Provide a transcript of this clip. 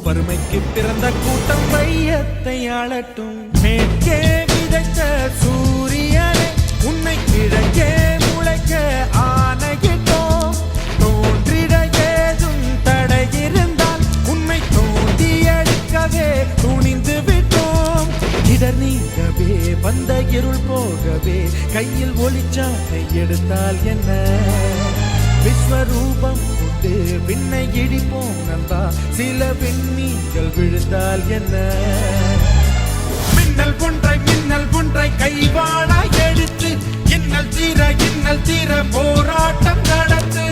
வறுமைக்கு பிறந்த கூட்டம் வையத்தை ஆளட்டும். மேற்கே விதைத்த சூரியனே உன்னை கிழக்கே முளைக்க ஆணையிட்டோம். தோன்றிட ஏதும் தடை இருந்தால் உன்னை தோண்டி எடுக்கவே துணிந்து விட்டோம். இடர் நீங்கவே வந்த இருள் போகவே கையில் ஒளிச்சாட்டை எடுத்தால் என்ன? விஸ்வரூபம் கொண்டு விண்ணை இடிப்போம் நண்பா, சில விண்மீன்கள் விழுந்தால் என்ன? மின்னல் ஒன்றை கைவாளாய் எடுத்து இன்னல் தீர போராட்டம் நடத்து.